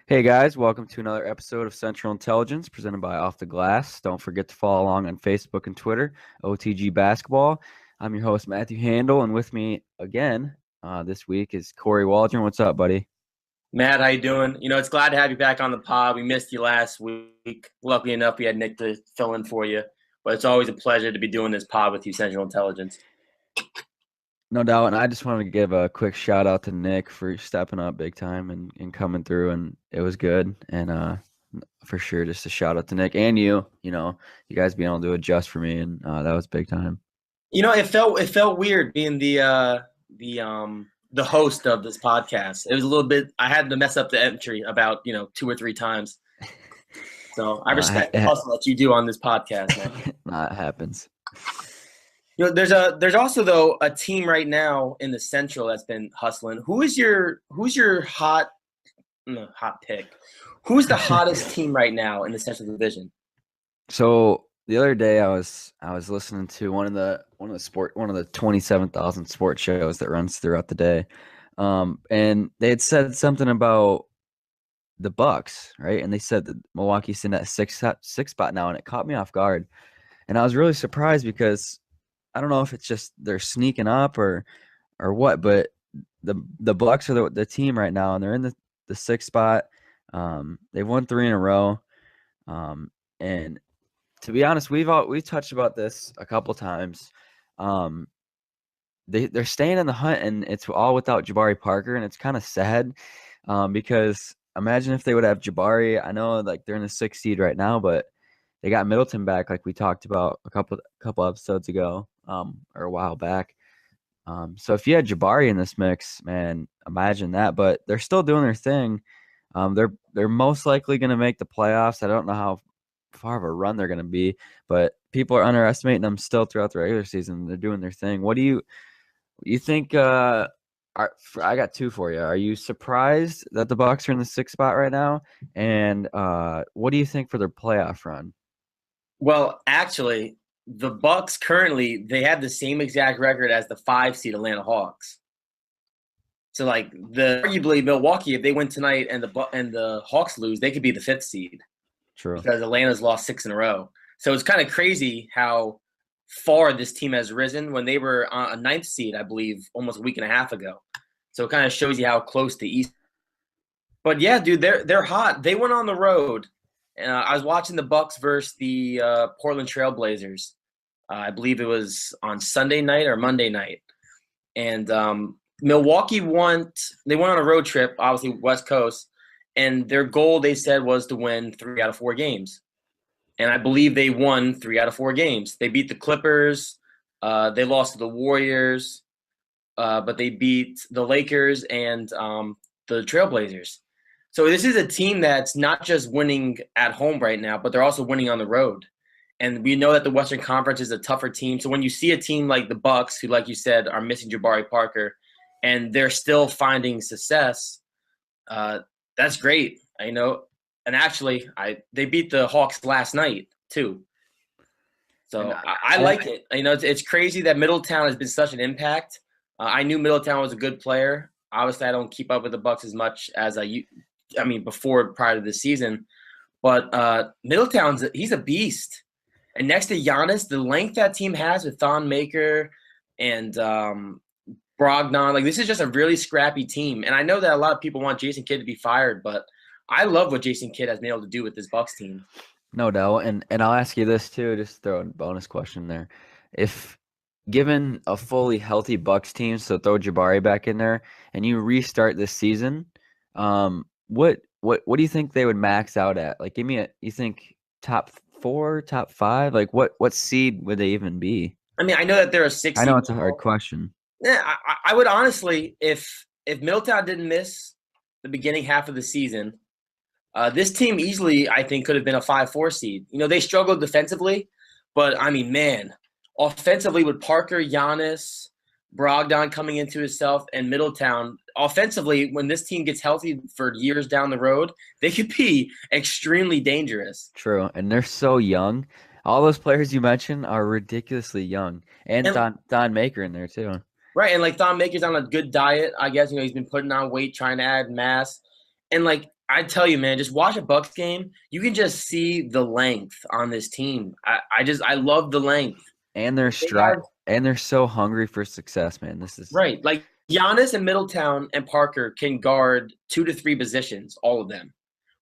Hey guys, welcome to another episode of Central Intelligence presented by Off the Glass. Don't forget to follow along on Facebook and Twitter, OTG Basketball. I'm your host, Matthew Handel, and with me again this week is Kory Waldron. What's up, buddy? Matt, how you doing? It's glad to have you back on the pod. We missed you last week. Luckily enough, we had Nick to fill in for you. But it's always a pleasure to be doing this pod with you, Central Intelligence. No doubt, and I just wanted to give a quick shout out to Nick for stepping up big time and coming through, and it was good. And for sure, just a shout out to Nick and you guys being able to adjust for me, and that was big time. It felt weird being the host of this podcast. It was a little bit. I had to mess up the entry about 2 or 3 times. So I respect the hustle that you do on this podcast, man. That happens. There's also though a team right now in the Central that's been hustling. Who's your hot pick? Who's the hottest team right now in the Central Division? So the other day I was listening to one of the 27,000 sports shows that runs throughout the day, and they had said something about the Bucks, right? And they said that Milwaukee's in that six spot now, and it caught me off guard, and I was really surprised because I don't know if it's just they're sneaking up or what, but the Bucks are the team right now, and they're in the sixth spot. They've won 3 in a row, and to be honest, we've touched about this a couple times. They're staying in the hunt, and it's all without Jabari Parker, and it's kind of sad because imagine if they would have Jabari. I know like they're in the 6th seed right now, but they got Middleton back, like we talked about a couple episodes ago, or a while back. So if you had Jabari in this mix, man, imagine that. But they're still doing their thing. They're most likely going to make the playoffs. I don't know how far of a run they're going to be, but people are underestimating them still throughout the regular season. They're doing their thing. What do you think? I got 2 for you. Are you surprised that the Bucks are in the 6th spot right now? And what do you think for their playoff run? Well, actually, the Bucks currently they have the same exact record as the 5 seed Atlanta Hawks. So, like arguably Milwaukee, if they win tonight and the Hawks lose, they could be the 5th seed. True. Because Atlanta's lost 6 in a row. So it's kind of crazy how far this team has risen when they were a 9th seed, I believe, almost a week and a half ago. So it kind of shows you how close the East. But yeah, dude, they're hot. They went on the road. I was watching the Bucks versus the Portland Trailblazers. I believe it was on Sunday night or Monday night, and Milwaukee won. They went on a road trip, obviously West Coast, and their goal they said was to win 3 out of 4 games, and I believe they won 3 out of 4 games. They beat the Clippers, they lost to the Warriors, but they beat the Lakers and the Trailblazers. So this is a team that's not just winning at home right now, but they're also winning on the road. And we know that the Western Conference is a tougher team. So when you see a team like the Bucks, who, like you said, are missing Jabari Parker, and they're still finding success, that's great. And actually, they beat the Hawks last night too. So I like it. It's crazy that Middletown has been such an impact. I knew Middletown was a good player. Obviously, I don't keep up with the Bucks as much as prior to this season. But he's a beast. And next to Giannis, the length that team has with Thon Maker and Brogdon, like this is just a really scrappy team. And I know that a lot of people want Jason Kidd to be fired, but I love what Jason Kidd has been able to do with this Bucks team. No doubt. And I'll ask you this too, just throw a bonus question there. If given a fully healthy Bucks team, so throw Jabari back in there, and you restart this season, what do you think they would max out at? Like, you think top 4, top 5? Like, what seed would they even be? I mean, I know that they're a 6 I seed. know it's a hard question. Yeah, I would honestly, if Middletown didn't miss the beginning half of the season, this team easily, I think, could have been a 5-4 seed. They struggled defensively, but I mean, man, offensively with Parker, Giannis, Brogdon coming into himself, and Middletown, offensively, when this team gets healthy for years down the road, they could be extremely dangerous. True, and they're so young. All those players you mentioned are ridiculously young, and Thon Maker in there too. Right, and like Thon Maker's on a good diet, I guess. He's been putting on weight, trying to add mass, and like I tell you, man, just watch a Bucks game. You can just see the length on this team. I love the length. And they're They have and they're so hungry for success, man. This is right, like Giannis and Middletown and Parker can guard 2 to 3 positions, all of them,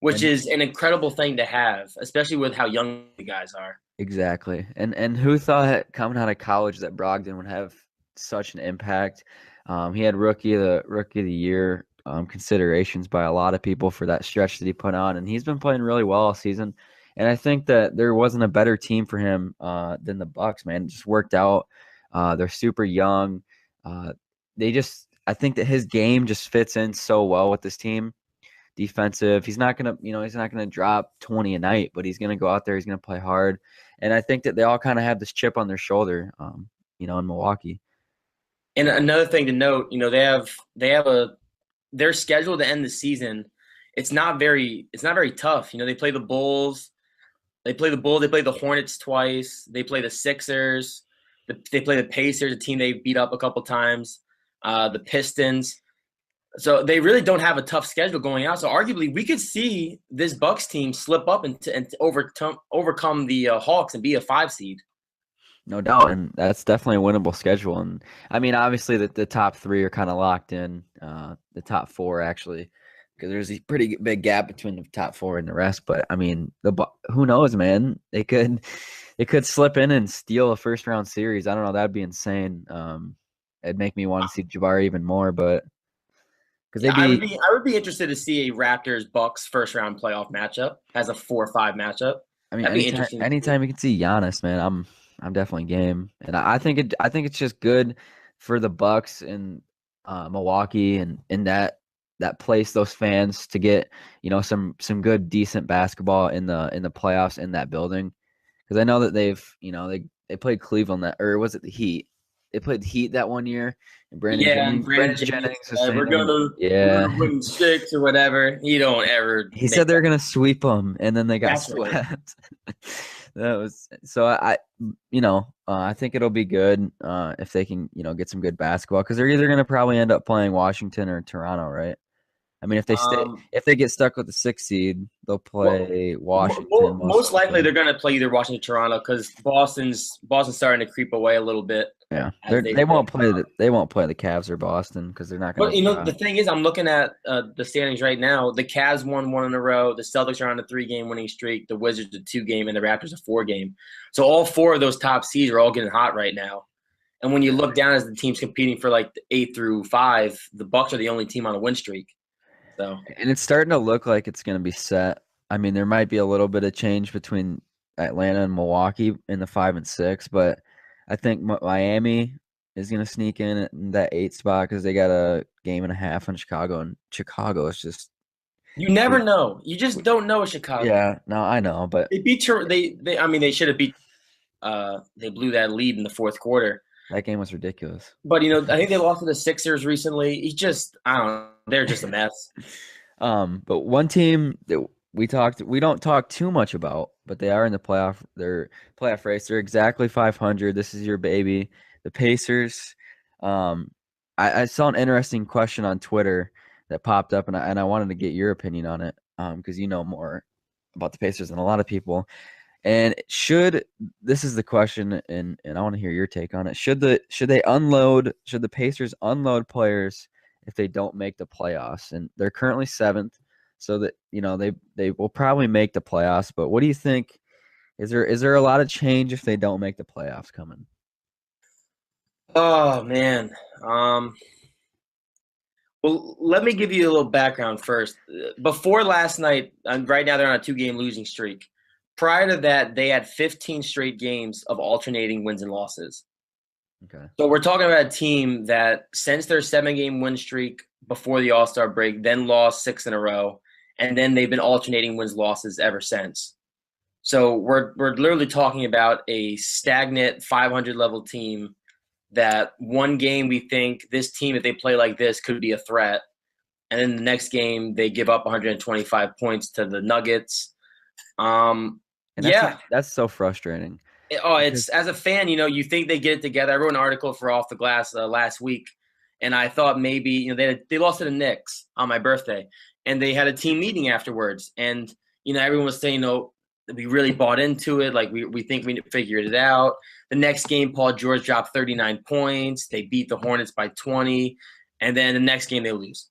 which and is an incredible thing to have, especially with how young the guys are. exactly. And who thought coming out of college that Brogdon would have such an impact? He had rookie of the year considerations by a lot of people for that stretch that he put on, and he's been playing really well all season. And I think that there wasn't a better team for him than the Bucks, man. It just worked out. They're super young. They just, I think that his game just fits in so well with this team. Defensive. He's not gonna drop 20 a night, but he's gonna go out there. He's gonna play hard, and I think that they all kind of have this chip on their shoulder, in Milwaukee. And another thing to note, they have their schedule to end the season. It's not very tough. They play the Bulls, they play the Hornets twice, they play the Sixers, they play the Pacers, a team they beat up a couple times, the Pistons. So they really don't have a tough schedule going out. So arguably, we could see this Bucks team slip up and overcome the Hawks and be a 5 seed. No doubt, and that's definitely a winnable schedule. And I mean, obviously, the top three are kind of locked in. The top four actually, because there's a pretty big gap between the top four and the rest. But I mean, who knows, man? They could slip in and steal a first round series. I don't know. That'd be insane. It'd make me want to see Jabari even more, but because Yeah, they'd I would be. be I would be interested to see a Raptors Bucks first round playoff matchup as a 4-5 matchup. I mean, That'd be interesting to see. anytime you can see Giannis, man, I'm definitely game, and I think it's just good for the Bucks and Milwaukee and in that place, those fans to get some good decent basketball in the playoffs in that building, because I know that they played Cleveland or was it the Heat? They played the Heat that one year, and Yeah, and Brandon Brandon Jennings Jennings was said saying, we're yeah, gonna win 6 or whatever. You don't ever he make said they're that. gonna sweep them, and then they got That's right. swept. That was so. I think it'll be good if they can, get some good basketball because they're either gonna probably end up playing Washington or Toronto, right? I mean, Um, if they get stuck with the 6th seed, they'll well, play Washington most most likely likely. they're gonna play either Washington, or Toronto, because Boston's starting to creep away a little bit Yeah, as they they play. won't play the Cavs or Boston because they're not But gonna. the thing is, I'm looking at the standings right now. The Cavs won 1 in a row. The Celtics are on a 3-game winning streak. The Wizards a 2-game, and the Raptors a 4-game. So all 4 of those top seeds are all getting hot right now. And when you look down as the teams competing for like the 8 through 5, the Bucks are the only team on a win streak. So And it's starting to look like it's gonna be set. I mean, there might be a little bit of change between Atlanta and Milwaukee in the 5 and 6, but I think Miami is gonna sneak in that 8 spot because they got a game and a half on Chicago, and Chicago is just. you never know. You just don't know with Chicago. Yeah, no, I know, but They beat they I mean they should have beat they blew that lead in the fourth quarter. that game was ridiculous. But I think they lost to the Sixers recently. I don't know. They're just a mess. But one team that we don't talk too much about, but they are in the playoff. They're playoff race. They're exactly 500. This is your baby, the Pacers. Um, I saw an interesting question on Twitter that popped up, and I wanted to get your opinion on it. Because you know more about the Pacers than a lot of people. And this is the question, and I want to hear your take on it. Should the Pacers unload players if they don't make the playoffs? And they're currently 7th, so that they will probably make the playoffs. But what do you think? Is there a lot of change if they don't make the playoffs coming? Oh man. Well, let me give you a little background first. Before last night, right now they're on a 2-game losing streak. Prior to that, they had 15 straight games of alternating wins and losses. Okay. So we're talking about a team that, since their 7-game win streak before the All-Star break, then lost 6 in a row, and then they've been alternating wins losses ever since. So we're literally talking about a stagnant 500 level team that one game we think this team, if they play like this, could be a threat. And then the next game, they give up 125 points to the Nuggets. And Yeah. that's so frustrating. It's, as a fan, you think they get it together. I wrote an article for Off the Glass last week, and I thought maybe they lost to the Knicks on my birthday, and they had a team meeting afterwards. And, everyone was saying, we really bought into it. Like, we think we figured it out. The next game, Paul George dropped 39 points. They beat the Hornets by 20. And then the next game, they lose.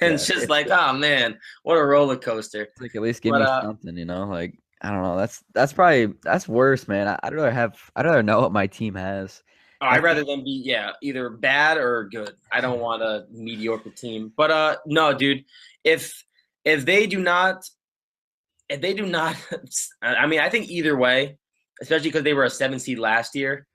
And Yeah, it's just like, oh, man, what a roller coaster. it's like at least give But me something, Like I don't know. That's worse, man. I'd rather know what my team has. I I'd rather think them be, either bad or good. I don't want a mediocre team. But no, dude, if if they do not if they do not I mean, I think either way, especially because they were a 7 seed last year,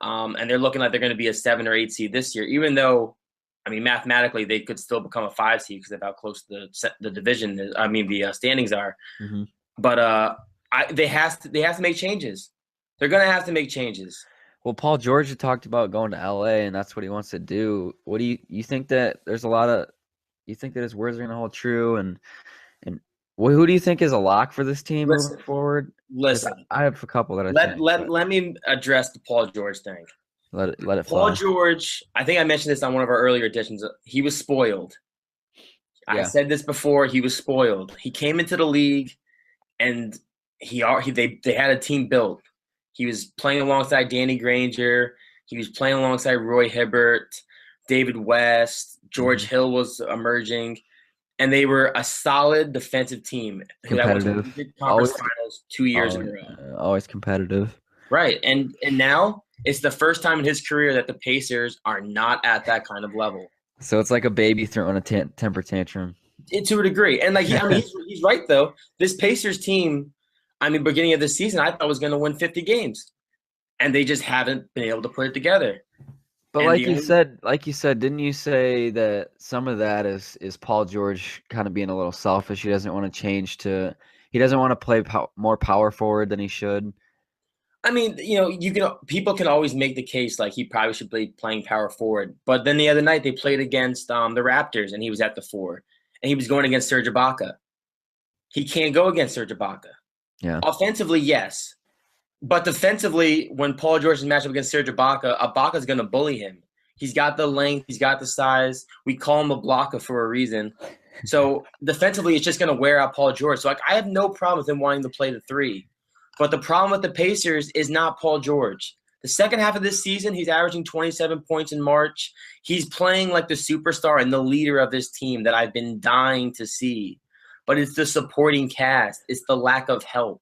and they're looking like they're going to be a 7 or 8 seed this year, even though, I mean, mathematically they could still become a 5 seed because of how close the division is, I mean, the standings are. Mhm. But they have to make changes. They're going to have to make changes. Well, Paul George had talked about going to LA, and that's what he wants to do. What do you think that there's a lot of you think that his words are going to hold true, and who do you think is a lock for this team moving Listen, forward? Because listen. I have a couple that I Let think, let but let me address the Paul George thing. let it Paul fly. George, I think I mentioned this on one of our earlier editions. He was spoiled. I Yeah, said this before. He was spoiled. He came into the league, and they had a team built. He was playing alongside Danny Granger. He was playing alongside Roy Hibbert, David West, George hmm Hill was emerging, and they were a solid defensive team who that went to competitive, the conference always, finals 2 years in a row. always competitive. Right. And now it's the first time in his career that the Pacers are not at that kind of level. So it's like a baby throwing a temper tantrum. To a degree. And he's right though. This Pacers team, I mean, beginning of the season, I thought was going to win 50 games, and they just haven't been able to put it together. But And the only, like you said, didn't you say that some of that is Paul George kind of being a little selfish? He doesn't want to play more power forward than he should. I mean, people can always make the case like he probably should be playing power forward. But then the other night they played against the Raptors, and he was at the 4, and he was going against Serge Ibaka. He can't go against Serge Ibaka. Yeah. Offensively, yes. But defensively, when Paul George is matched up against Serge Ibaka, Ibaka's going to bully him. He's got the length. He's got the size. We call him a blocker for a reason. So defensively, it's just going to wear out Paul George. So I have no problem with him wanting to play the 3. But the problem with the Pacers is not Paul George. The second half of this season, he's averaging 27 points in March. He's playing like the superstar and the leader of this team that I've been dying to see. But it's the supporting cast. It's the lack of help.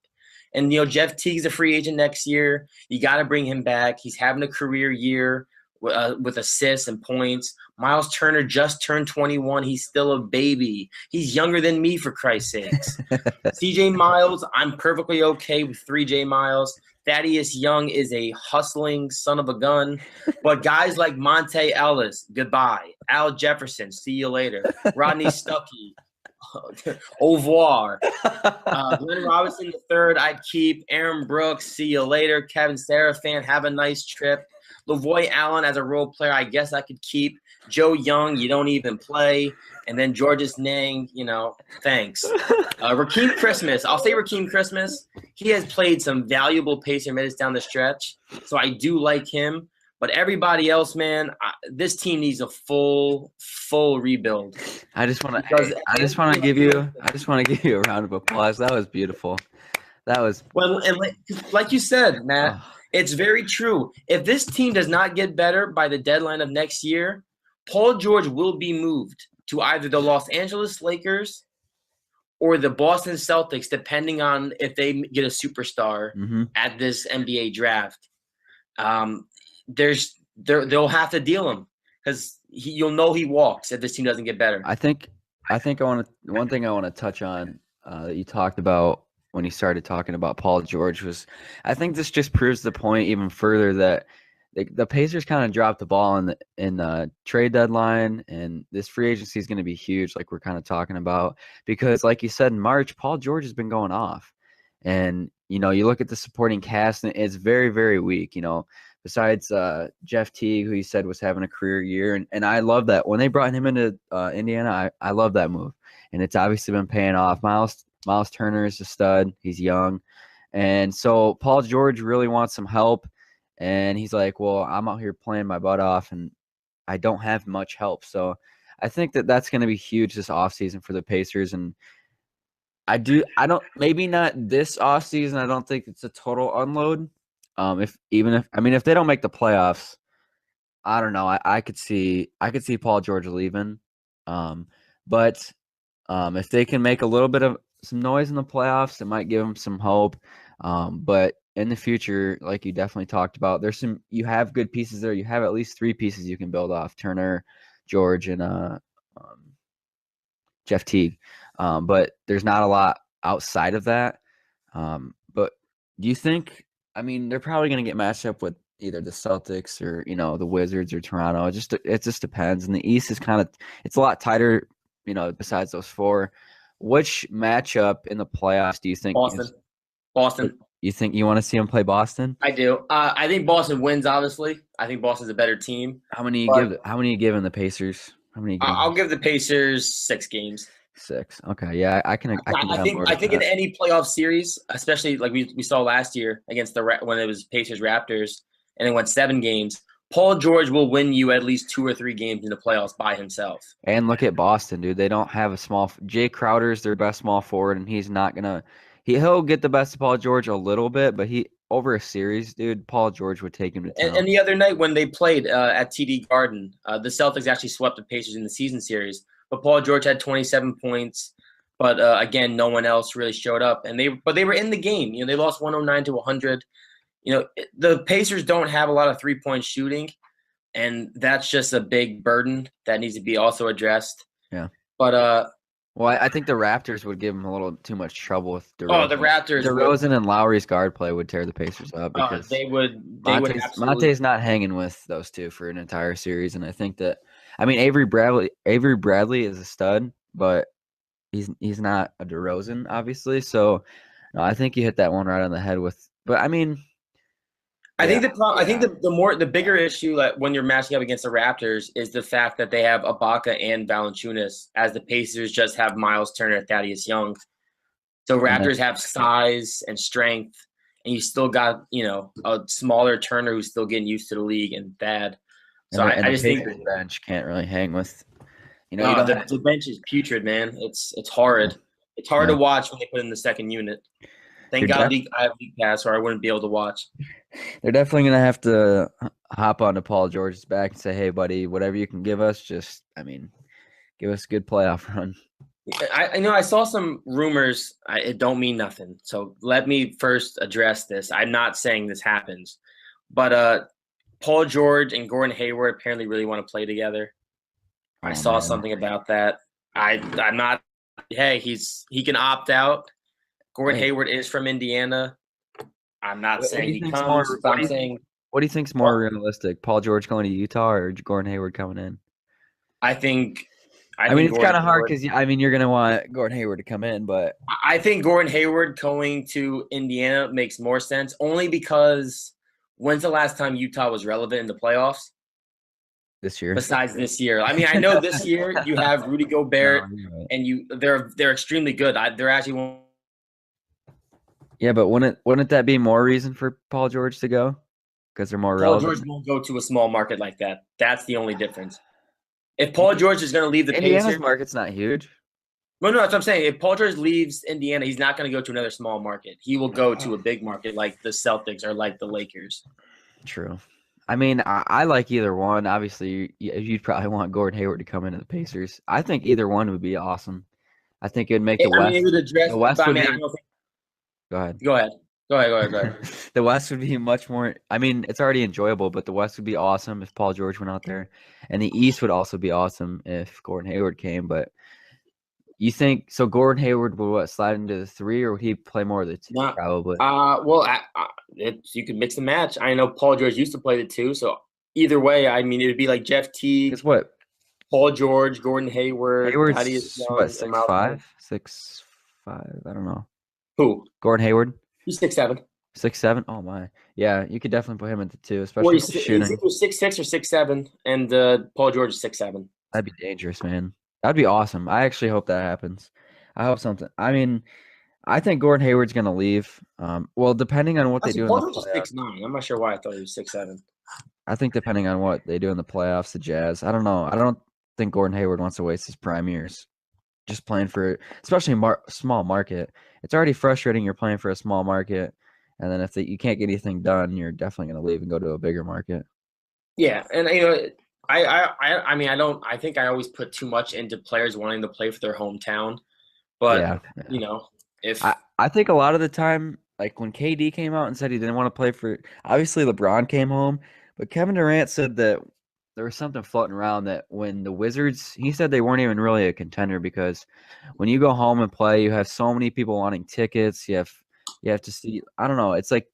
And, Jeff Teague's a free agent next year. You got to bring him back. He's having a career year with assists and points. Miles Turner just turned 21. He's still a baby. He's younger than me, for Christ's sakes. CJ Miles, I'm perfectly okay with 3J Miles. Thaddeus Young is a hustling son of a gun. But guys like Monte Ellis, goodbye. Al Jefferson, see you later. Rodney Stuckey, au revoir. Glenn Robinson III, I'd keep. Aaron Brooks, see you later. Kevin Serafan, have a nice trip. Lavoy Allen as a role player, I guess I could keep. Joe Young, you don't even play. And then Georges Niang, thanks. Rakeem Christmas, I'll say Rakeem Christmas. He has played some valuable Pacer minutes down the stretch, so I do like him. But everybody else, man, this team needs a full rebuild. I just want to give you a round of applause. That was beautiful. That was Well, and like you said, Matt, it's very true. If this team does not get better by the deadline of next year, Paul George will be moved to either the Los Angeles Lakers or the Boston Celtics, depending on if they get a superstar at this NBA draft. They'll have to deal him because you'll know he walks if this team doesn't get better. I think one thing I want to touch on that you talked about when you started talking about Paul George was, I think this just proves the point even further that the Pacers kind of dropped the ball in the trade deadline, and this free agency is going to be huge, like we're kind of talking about, because like you said in March, Paul George has been going off, and you look at the supporting cast and it's very, very weak. Besides Jeff Teague, who you said was having a career year, and I love that when they brought him into Indiana, I love that move, and it's obviously been paying off. Miles Turner is a stud. He's young. And so Paul George really wants some help. And he's like, well, I'm out here playing my butt off, and I don't have much help. So I think that that's going to be huge this offseason for the Pacers. And I don't, maybe not this offseason. I don't think it's a total unload. If they don't make the playoffs, I don't know. I could see Paul George leaving. But if they can make a little bit of some noise in the playoffs, it might give them some hope. But in the future, like you definitely talked about, you have good pieces there. You have at least 3 pieces you can build off: Turner, George, and Jeff Teague. But there's not a lot outside of that. But do you think? I mean, they're probably going to get matched up with either the Celtics or the Wizards or Toronto. It just depends. And the East is it's a lot tighter. Besides those 4, which matchup in the playoffs do you think? Boston. You think you want to see them play Boston? I do. I think Boston wins. Obviously, I think Boston's a better team. How many you giving the Pacers? How many? I'll give the Pacers 6 games. 6. Okay, yeah, I can. I think in any playoff series, especially like we saw last year against when it was Pacers Raptors, and it went 7 games. Paul George will win you at least 2 or 3 games in the playoffs by himself. And look at Boston, dude. They don't have a small. Jay Crowder's their best small forward, and he's not gonna. He'll get the best of Paul George a little bit, but over a series, dude, Paul George would take him to town. And the other night when they played at TD Garden, the Celtics actually swept the Pacers in the season series. But Paul George had 27 points. But again, no one else really showed up, and they were in the game. They lost 109 to 100. The Pacers don't have a lot of 3-point shooting, and that's just a big burden that needs to be also addressed. Yeah. But well, I think the Raptors would give them a little too much trouble with DeRozan. Oh, the Raptors. DeRozan and Lowry's guard play would tear the Pacers up because they would. Monte's not hanging with those 2 for an entire series, and I think that. I mean, Avery Bradley is a stud, but he's not a DeRozan, obviously. So, no, I think you hit that one right on the head with. But I mean, I think the bigger issue, like when you're matching up against the Raptors, is the fact that they have Ibaka and Valanciunas, as the Pacers just have Miles Turner, Thaddeus Young. So Raptors have size and strength, and you still got a smaller Turner who's still getting used to the league, and Thad. So I just think the bench can't really hang with. The bench is putrid, man. It's horrid. It's hard to watch when they put in the second unit. Thank God I have League Pass, or I wouldn't be able to watch. They're definitely going to have to hop onto Paul George's back and say, hey, buddy, whatever you can give us, give us a good playoff run. I saw some rumors. It don't mean nothing. So let me first address this. I'm not saying this happens. But Paul George and Gordon Hayward apparently really want to play together. I saw something about that. I'm not – hey, he can opt out. Gordon Hayward is from Indiana. I'm not saying he comes. What do you think's more realistic? Paul George going to Utah or Gordon Hayward coming in? I think it's kind of hard because you're going to want Gordon Hayward to come in, but I think Gordon Hayward going to Indiana makes more sense only because when's the last time Utah was relevant in the playoffs? This year. Besides this year, I know this year you have Rudy Gobert, and they're extremely good. They're actually. Yeah, but wouldn't that be more reason for Paul George to go? Because they're more relevant. Paul George won't go to a small market like that. That's the only difference. If Paul George is going to leave the Indiana's market's not huge. No, that's what I'm saying. If Paul George leaves Indiana, he's not going to go to another small market. He will go to a big market like the Celtics or like the Lakers. True. I like either one. Obviously, you'd probably want Gordon Hayward to come into the Pacers. I think either one would be awesome. I think it'd make the West. It would address. The West would be, I don't think, Go ahead. Go ahead. The West would be much more. It's already enjoyable, but the West would be awesome if Paul George went out there, and the East would also be awesome if Gordon Hayward came. But you think so? Gordon Hayward would slide into the 3, or would he play more of the 2? Probably. You could mix and match. I know Paul George used to play the 2, so either way, it would be like Jeff Teague. Guess what? Paul George, Gordon Hayward. Hayward's 6'5", 6'5". I don't know. Who? Gordon Hayward. He's 6'7". 6'7". Oh my, yeah. You could definitely put him at the 2, especially he's shooting. He's either 6'6" or 6'7", and Paul George is 6'7". That'd be dangerous, man. That'd be awesome. I actually hope that happens. I hope something. I think Gordon Hayward's gonna leave. Well, depending on what they do in the playoffs. 6'9". I'm not sure why I thought he was 6'7". I think depending on what they do in the playoffs, the Jazz. I don't know. think Gordon Hayward wants to waste his prime years just playing for, especially small market. It's already frustrating. You're playing for a small market, and then if you can't get anything done, you're definitely going to leave and go to a bigger market. Yeah, and I mean, I don't. I think I always put too much into players wanting to play for their hometown, but Yeah, you know, if I think a lot of the time, like when KD came out and said he didn't want to play for, obviously LeBron came home, but Kevin Durant said that there was something floating around that when the Wizards, he said they weren't even really a contender because when you go home and play, you have so many people wanting tickets. You have to see. I don't know. It's like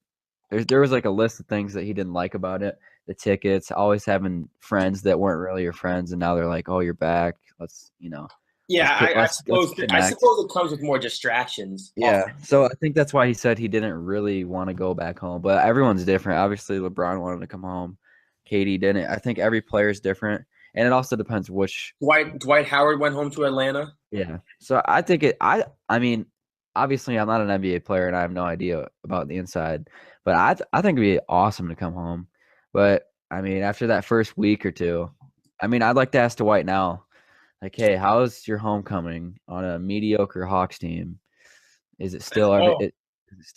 there was like a list of things that he didn't like about it. The tickets, always having friends that weren't really your friends, and now they're like, "Oh, you're back. Let's yeah, let's I connect." suppose it comes with more distractions. Yeah, so I think that's why he said he didn't really want to go back home. But everyone's different. Obviously, LeBron wanted to come home. Katie didn't. I think every player is different, and it also depends which. Dwight Howard went home to Atlanta. Yeah. So I think it. I mean, obviously, I'm not an NBA player, and I have no idea about the inside. But I think it'd be awesome to come home. But I mean, after that first week or two, I mean, I'd like to ask Dwight now, like, hey, how's your homecoming on a mediocre Hawks team? Is it still Oh,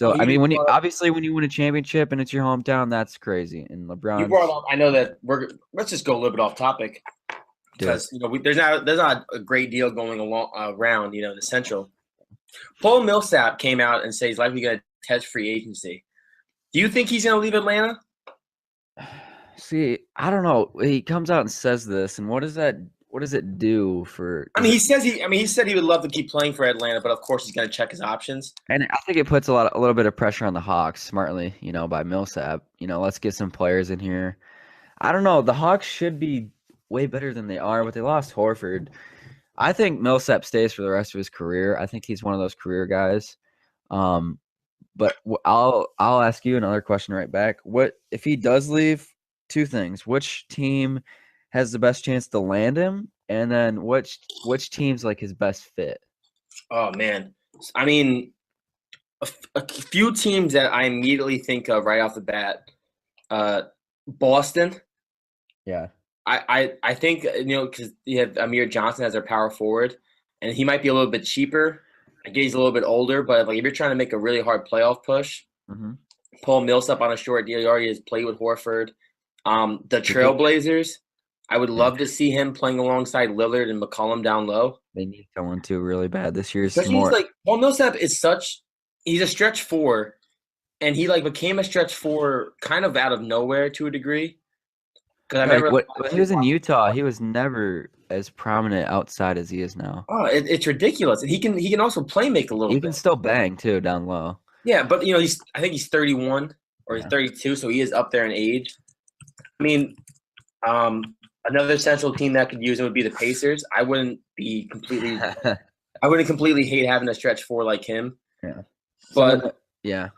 oh, I mean, you when you brought up, obviously when you win a championship and it's your hometown, that's crazy. And you brought LeBron's up. I know that Let's just go a little bit off topic do it. because there's not a great deal going along around in the Central. Paul Millsap came out and says he's likely going to test free agency. Do you think he's going to leave Atlanta? See, I don't know. He comes out and says this, and what does that? What does it do for? I Does mean, it? he said he would love to keep playing for Atlanta, but of course he's going to check his options. And I think it puts a little bit of pressure on the Hawks, smartly, by Millsap. Let's get some players in here. I don't know. The Hawks should be way better than they are, but they lost Horford. I think Millsap stays for the rest of his career. I think he's one of those career guys. Um, But I'll ask you another question right back. What if he does leave? Two things. Which team has the best chance to land him? And then which team's like his best fit? Oh man, I mean, a few teams that I immediately think of right off the bat. Boston. Yeah. I think because you have Amir Johnson as their power forward, and he might be a little bit cheaper. I guess he's a little bit older, but like if you're trying to make a really hard playoff push, Mm-hmm. Paul Millsap on a short deal. He already has played with Horford. The Trailblazers. I would Yeah. love to see him playing alongside Lillard and McCollum down low. They need someone too really bad. This year's Especially he's more like Paul Millsap is he's a stretch four, and he like became a stretch four kind of out of nowhere to a degree. Because I like remember when he was in Utah, he was never as prominent outside as he is now. it's ridiculous. And he can also play make a little You bit. can still bang too down low. Yeah, but I think he's 31 or he's Yeah. 32, so he is up there in age. I mean, another central team that could use him would be the Pacers. I wouldn't completely hate having a stretch four like him. Yeah. But Yeah,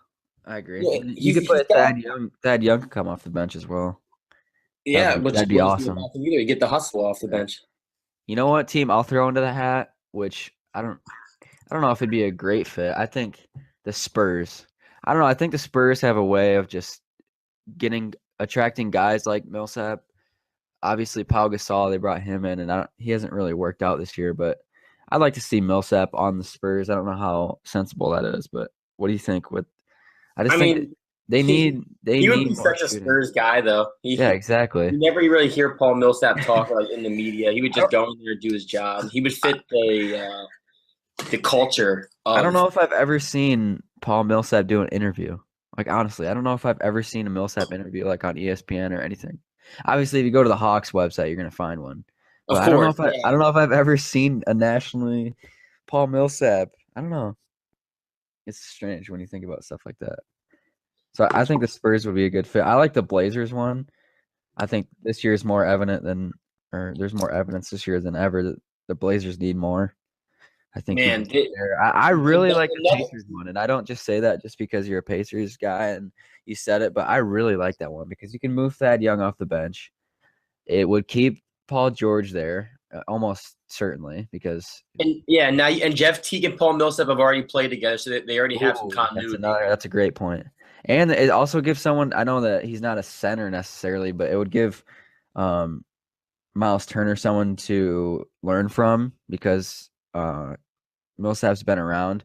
I agree. yeah, You could he's put got Thad Young. Thad Young could come off the bench as well. yeah, which That'd be wouldn't be a awesome. bad thing either. You get the hustle off the bench. You know what team I'll throw into the hat, which I don't know if it'd be a great fit. I think the Spurs. I don't know. I think the Spurs have a way of just attracting guys like Millsap. Obviously, Pau Gasol, they brought him in, and he hasn't really worked out this year. But I'd like to see Millsap on the Spurs. I don't know how sensible that is, but what do you think? I just I think that mean, they he, need they he would be need more such a shooting. Spurs guy, though. Yeah, You exactly. never really hear Paul Millsap talk like in the media. He would just go in there and do his job. He would fit the culture I don't of. know if I've ever seen Paul Millsap do an interview. Like honestly, I don't know if I've ever seen a Millsap interview like on ESPN or anything. Obviously, if you go to the Hawks website, you're gonna find one. Of But I don't know course, if yeah. I don't know if I've ever seen a nationally Paul Millsap. I don't know. It's strange when you think about stuff like that. So I think the Spurs would be a good fit. I like the Blazers one. I think this year is more evident or there's more evidence this year than ever that the Blazers need more. I think you can Man, get there. I really like the the Pacers one, and I don't just say that just because you're a Pacers guy and you said it, but I really like that one because you can move Thad Young off the bench. It would keep Paul George there, almost certainly, because and Jeff Teague and Paul Millsap have already played together, so they already have some ooh, continuity. that's a great point. And it also gives someone, I know that he's not a center necessarily, but it would give um Miles Turner someone to learn from because Millsap's been around,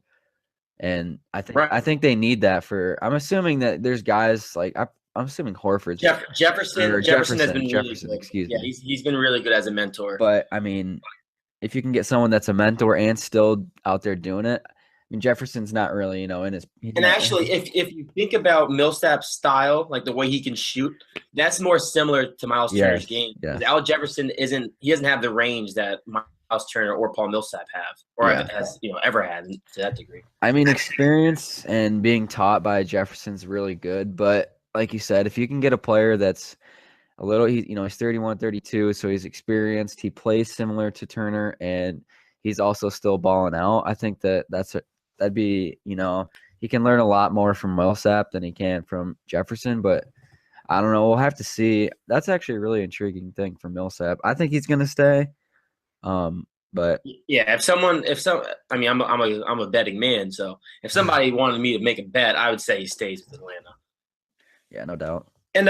and Right. I think they need that for. I'm assuming that there's guys like I'm assuming Horford's Jefferson or Jefferson has been really Jefferson, good. excuse Yeah, me. he's been really good as a mentor. But I mean, if you can get someone that's a mentor and still out there doing it, I mean Jefferson's not really in his he's And not. actually, if you think about Millsap's style, like the way he can shoot, that's more similar to Miles Turner's Yes, game. Because yes, Al Jefferson isn't he doesn't have the range that Miles Turner or Paul Millsap have, or yeah. has ever had to that degree. I mean, experience and being taught by Jefferson's really good, but like you said, if you can get a player that's a little, he's 31, 32, so he's experienced. He plays similar to Turner, and he's also still balling out. I think that'd be, he can learn a lot more from Millsap than he can from Jefferson, but I don't know. We'll have to see. That's actually a really intriguing thing for Millsap. I think he's going to stay. But Yeah, I mean, I'm a betting man, so if somebody wanted me to make a bet, I would say he stays with Atlanta. yeah, no doubt. And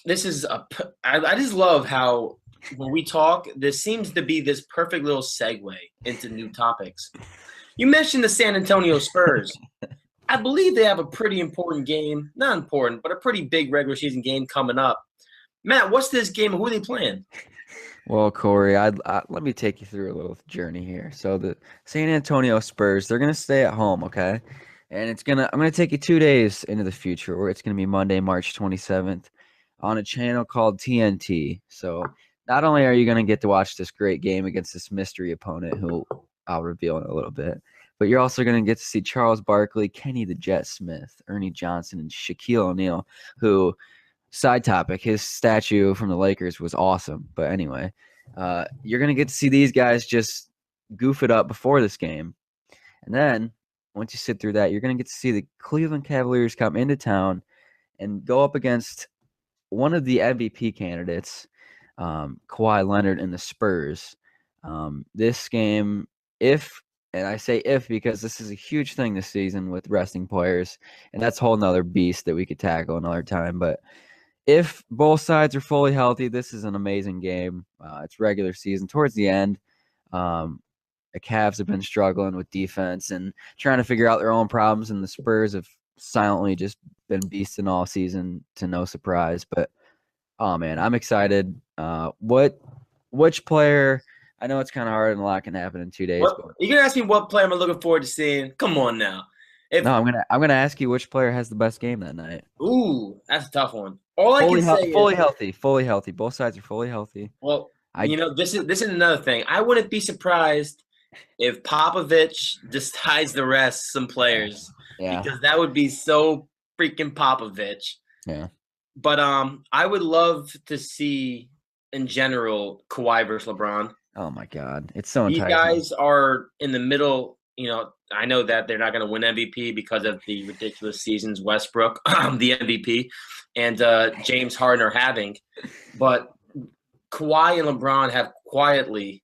this is I just love how when we talk, there seems to be this perfect little segue into new topics. You mentioned the San Antonio Spurs. I believe they have a pretty important game, not important, but a pretty big regular season game coming up. Matt, what's this game? Who are they playing? Well, Kory, let me take you through a little journey here. So the San Antonio Spurs, they're gonna stay at home, okay? And I'm gonna take you 2 days into the future, where it's gonna be Monday, March 27th, on a channel called TNT. So not only are you gonna get to watch this great game against this mystery opponent, who I'll reveal in a little bit, but you're also gonna get to see Charles Barkley, Kenny the Jet Smith, Ernie Johnson, and Shaquille O'Neal, who side topic, his statue from the Lakers was awesome. But anyway, you're going to get to see these guys just goof it up before this game. And then once you sit through that, you're going to get to see the Cleveland Cavaliers come into town and go up against one of the MVP candidates, Kawhi Leonard and the Spurs. This game, and I say if because this is a huge thing this season with resting players, and that's a whole nother beast that we could tackle another time. But if both sides are fully healthy, this is an amazing game. It's regular season. Towards the end, the Cavs have been struggling with defense and trying to figure out their own problems, and the Spurs have silently just been beasting all season to no surprise. But oh man, I'm excited. Which player? I know it's kind of hard and a lot can happen in 2 days. What But you gonna ask me? What player am I looking forward to seeing? Come on now. If no, I'm gonna ask you which player has the best game that night. That's a tough one. All I can say Fully is, healthy, fully healthy. Both sides are fully healthy. well, I this is another thing. I wouldn't be surprised if Popovich decides to rest some players yeah. because that would be so freaking Popovich. Yeah. But I would love to see in general Kawhi versus LeBron. Oh my God, it's so These enticing. guys are in the middle. I know that they're not going to win MVP because of the ridiculous seasons Westbrook, the MVP, and James Harden are having. But Kawhi and LeBron have quietly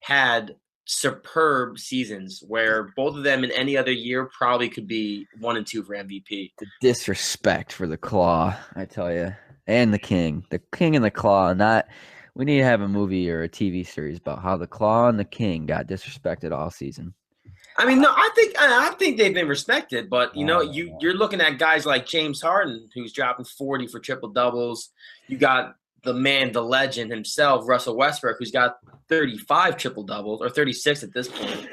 had superb seasons where both of them in any other year probably could be 1 and 2 for MVP. The disrespect for the Claw, I tell you, and the King and the Claw. Not, we need to have a movie or a TV series about how the Claw and the King got disrespected all season. I mean, no, I think they've been respected, but No. you're looking at guys like James Harden who's dropping 40 for triple doubles. You got the man, the legend himself, Russell Westbrook, who's got 35 triple doubles or 36 at this point.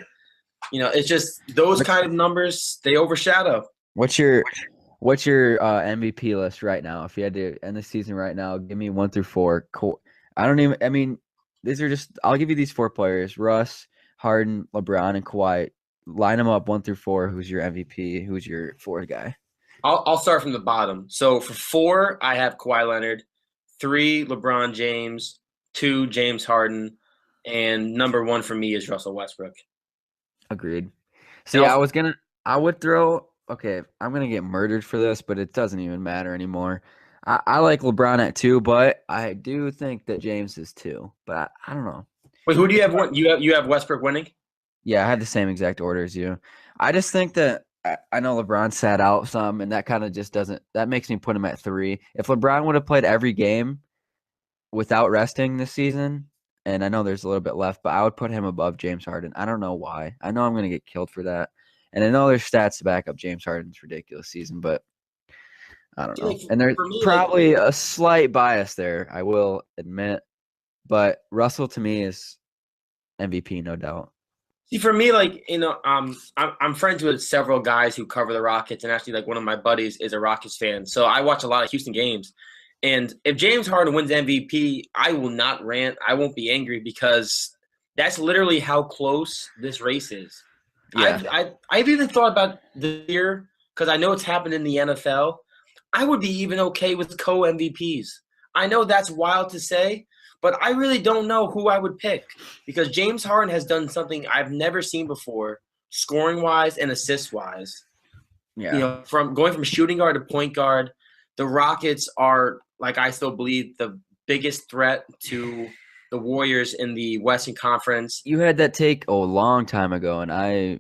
It's just those kind of numbers, they overshadow. What's your MVP list right now? If you had to end the season right now, give me 1 through 4. I mean, these are just. I'll give you these 4 players: Russ, Harden, LeBron, and Kawhi. Line them up 1 through 4. Who's your MVP? Who's your fourth guy? I'll start from the bottom. So for 4, I have Kawhi Leonard. 3, LeBron James. 2, James Harden. And number 1 for me is Russell Westbrook. Agreed. See, I would throw. Okay, I'm gonna get murdered for this, but it doesn't even matter anymore. I like LeBron at 2, but I do think that James is 2. But I don't know. Wait, who do you have? You have Westbrook winning? Yeah, I had the same exact order as you. I just think that I know LeBron sat out some, and that kind of just doesn't. That makes me put him at 3. If LeBron would have played every game, without resting this season, and I know there's a little bit left, but I would put him above James Harden. I don't know why. I know I'm going to get killed for that. And I know there's stats to back up James Harden's ridiculous season, but I don't know. Like, And there's for me, probably a slight bias there, I will admit. But Russell to me is MVP, no doubt. see, for me, I'm friends with several guys who cover the Rockets, and actually, like one of my buddies is a Rockets fan, so I watch a lot of Houston games. And if James Harden wins MVP, I will not rant. I won't be angry because that's literally how close this race is. Yeah. I've even thought about the year because I know it's happened in the NFL. I would be even okay with co-MVPs. I know that's wild to say, but I really don't know who I would pick because James Harden has done something I've never seen before, scoring-wise and assist-wise. Yeah. From going from shooting guard to point guard, the Rockets are, like I still believe, the biggest threat to the Warriors in the Western Conference. You had that take a long time ago, and I'm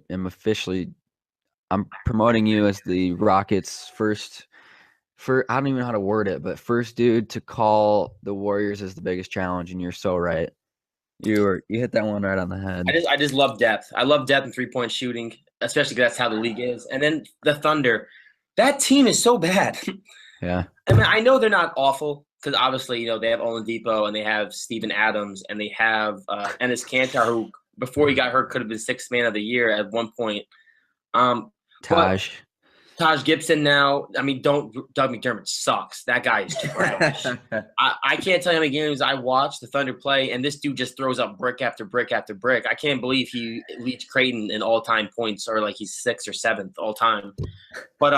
promoting you as the Rockets' I don't even know how to word it, but first dude to call the Warriors as the biggest challenge, and you're so right. You hit that one right on the head. I just love depth. I love depth in 3-point shooting, especially because that's how the league is. And then the Thunder, that team is so bad. Yeah. I mean, I know they're not awful because obviously, they have Oladipo and they have Steven Adams and they have Enes Kanter, who before he got hurt could have been sixth man of the year at one point. Taj Gibson now. I mean, Doug McDermott sucks. That guy is trash. I can't tell you how many games I watched the Thunder play, and this dude just throws up brick after brick after brick. I can't believe he leads Creighton in all-time points, or like he's 6th or 7th all-time. But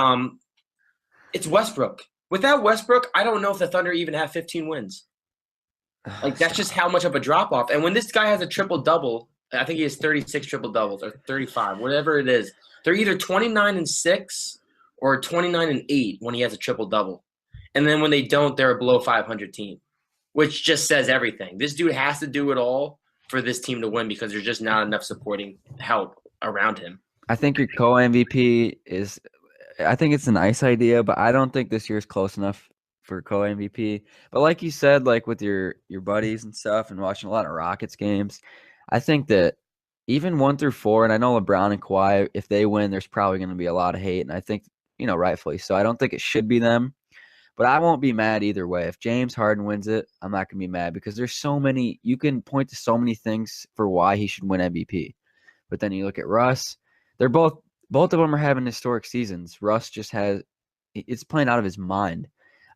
it's Westbrook. Without Westbrook, I don't know if the Thunder even have 15 wins. Like, that's just how much of a drop-off. And when this guy has a triple-double, I think he has 36 triple-doubles or 35, whatever it is, they're either 29-6 or 29-8 when he has a triple-double. And then when they don't, they're a below 500 team, which just says everything. This dude has to do it all for this team to win because there's just not enough supporting help around him. I think your co-MVP is – I think it's a nice idea, but I don't think this year's close enough for co-MVP. But like you said, like with your buddies and stuff and watching a lot of Rockets games, I think that even 1 through 4, and I know LeBron and Kawhi, if they win, there's probably going to be a lot of hate, and I think, rightfully so. I don't think it should be them, but I won't be mad either way. If James Harden wins it, I'm not going to be mad because there's so many – you can point to so many things for why he should win MVP. But then you look at Russ, they're both of them are having historic seasons. Russ just it's playing out of his mind.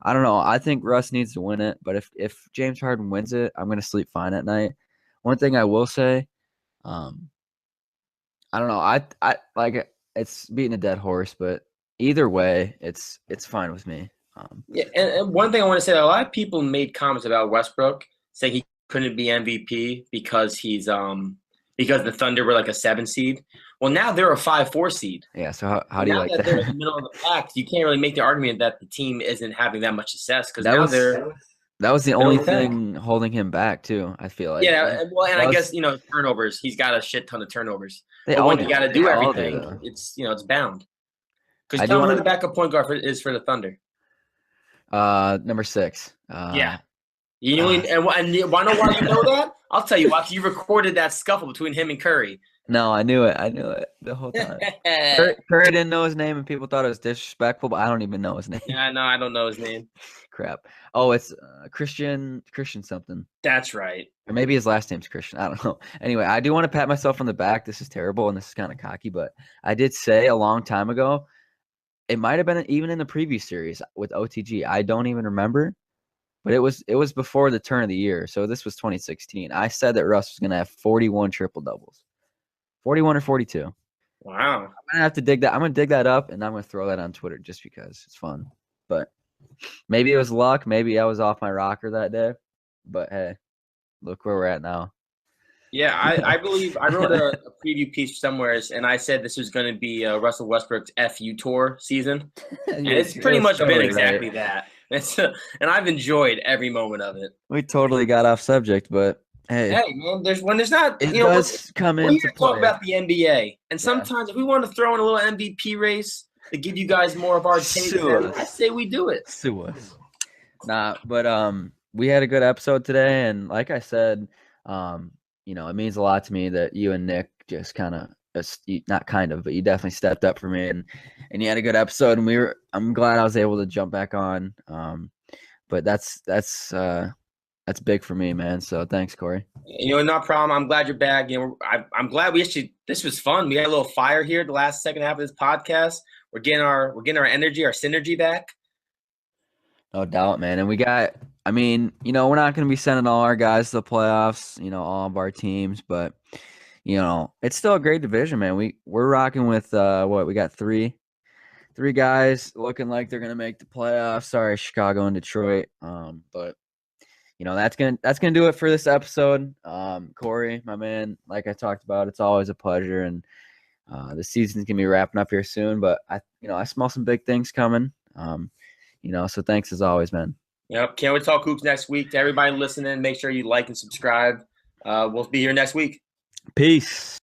I don't know. I think Russ needs to win it, but if James Harden wins it, I'm going to sleep fine at night. One thing I will say, I don't know. I like it's beating a dead horse, but either way, it's fine with me. Yeah, and one thing I want to say, a lot of people made comments about Westbrook saying he couldn't be MVP because because the Thunder were like a 7 seed. Well, now they're a 5-4 seed. Yeah, so how do you like that? They're in the middle of the pack, you can't really make the argument that the team isn't having that much success because that was the only thing holding him back too. I feel like. Yeah, well, and I guess turnovers. He's got a shit ton of turnovers. But when you got to do everything, it's it's bound. Because tell me who the backup point guard is for the Thunder. Number 6. Yeah. And why you know that? I'll tell you why. You recorded that scuffle between him and Kory. No, I knew it the whole time. Kory didn't know his name, and people thought it was disrespectful, but I don't even know his name. Yeah, no, I don't know his name. Crap. Oh, it's Christian something. That's right. Or maybe his last name's Christian. I don't know. Anyway, I do want to pat myself on the back. This is terrible, and this is kind of cocky, but I did say a long time ago, it might have been even in the preview series with OTG. I don't even remember. But it was before the turn of the year, so this was 2016. I said that Russ was going to have 41 triple-doubles. 41 or 42. Wow. I'm going to have to dig that. I'm going to dig that up, and I'm going to throw that on Twitter just because it's fun. But maybe it was luck. Maybe I was off my rocker that day. But, hey, look where we're at now. Yeah, I believe I wrote a preview piece somewhere, and I said this was going to be Russell Westbrook's FU tour season. And it's pretty much been exactly that. And I've enjoyed every moment of it. We totally got off subject, but hey, man, there's not it does come into play. We're talk about the NBA, and sometimes if we want to throw in a little MVP race to give you guys more of our taste, I say we do it. Sue us. Nah, but we had a good episode today, and like I said, it means a lot to me that you and Nick just kind of, not kind of, but you definitely stepped up for me, and you had a good episode, and I'm glad I was able to jump back on. But that's big for me, man. So thanks, Kory. No problem. I'm glad you're back. I'm glad this was fun. We had a little fire here the last second half of this podcast. We're getting our energy, our synergy back. No doubt, man. And we're not going to be sending all our guys to the playoffs, all of our teams, but it's still a great division, man. We're rocking with we got three guys looking like they're going to make the playoffs. Sorry, Chicago and Detroit. But that's gonna do it for this episode. Kory, my man, like I talked about, it's always a pleasure, and the season's gonna be wrapping up here soon. But I smell some big things coming. So thanks as always, man. Yep, can't wait to talk hoops next week. To everybody listening, make sure you like and subscribe. We'll be here next week. Peace.